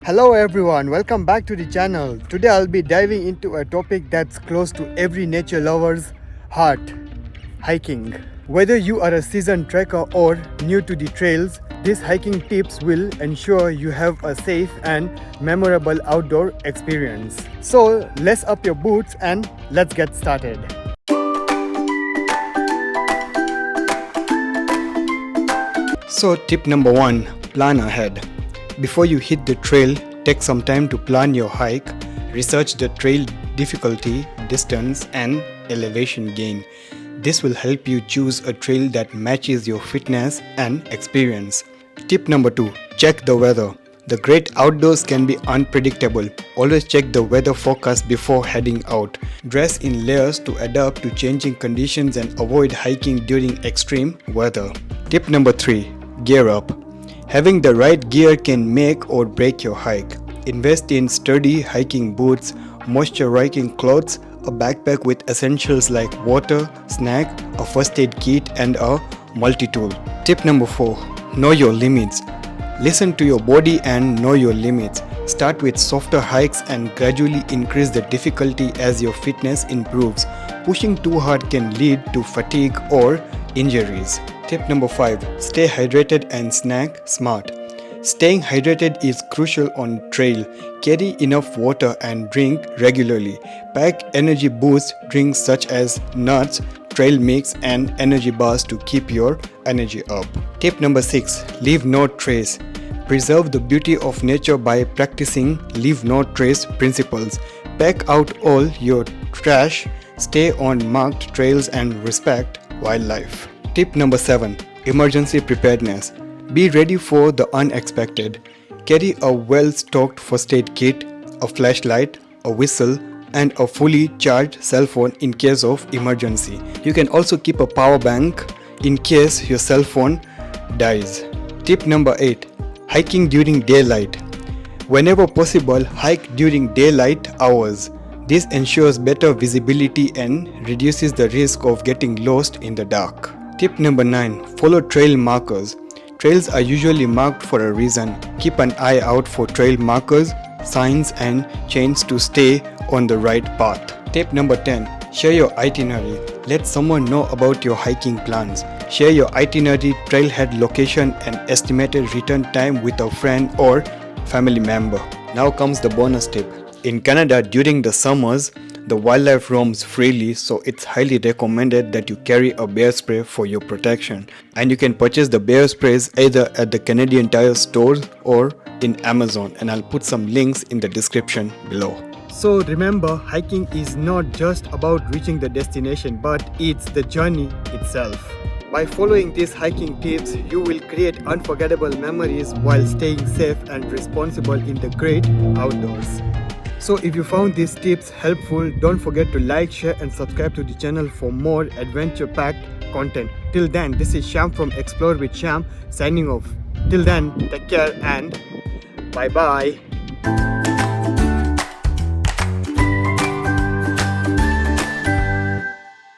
Hello everyone, welcome back to the channel. Today I'll be diving into a topic that's close to every nature lover's heart, hiking. Whether you are a seasoned trekker or new to the trails, these hiking tips will ensure you have a safe and memorable outdoor experience. So lace up your boots and let's get started. So tip number 1, plan ahead. Before you hit the trail, take some time to plan your hike, research the trail difficulty, distance, and elevation gain. This will help you choose a trail that matches your fitness and experience. Tip number 2, check the weather. The great outdoors can be unpredictable. Always check the weather forecast before heading out. Dress in layers to adapt to changing conditions and avoid hiking during extreme weather. Tip number 3, gear up. Having the right gear can make or break your hike. Invest in sturdy hiking boots, moisture-wicking clothes, a backpack with essentials like water, snack, a first aid kit, and a multi-tool. Tip number 4, know your limits. Listen to your body and know your limits. Start with softer hikes and gradually increase the difficulty as your fitness improves. Pushing too hard can lead to fatigue or injuries. Tip number 5, stay hydrated and snack smart. Staying hydrated is crucial on trail. Carry enough water and drink regularly. Pack energy boost drinks such as nuts, trail mix, and energy bars to keep your energy up. Tip number 6, leave no trace. Preserve the beauty of nature by practicing leave no trace principles. Pack out all your trash, stay on marked trails, and respect wildlife. Tip number 7, emergency preparedness. Be ready for the unexpected. Carry a well-stocked first aid kit, a flashlight, a whistle, and a fully charged cell phone in case of emergency. You can also keep a power bank in case your cell phone dies. Tip number 8, hiking during daylight. Whenever possible, hike during daylight hours. This ensures better visibility and reduces the risk of getting lost in the dark. Tip number 9, follow trail markers. Trails are usually marked for a reason. Keep an eye out for trail markers, signs, and chains to stay on the right path. Tip number 10, share your itinerary. Let someone know about your hiking plans. Share your itinerary, trailhead location, and estimated return time with a friend or family member. Now comes the bonus tip. In Canada, during the summers, the wildlife roams freely, so it's highly recommended that you carry a bear spray for your protection. And you can purchase the bear sprays either at the Canadian Tire stores or in Amazon, and I'll put some links in the description below. So remember, hiking is not just about reaching the destination, but it's the journey itself. By following these hiking tips, you will create unforgettable memories while staying safe and responsible in the great outdoors. So if you found these tips helpful, don't forget to like, share, and subscribe to the channel for more adventure-packed content. Till then, this is Shyam from Explore with Shyam signing off. Till then, take care and bye-bye.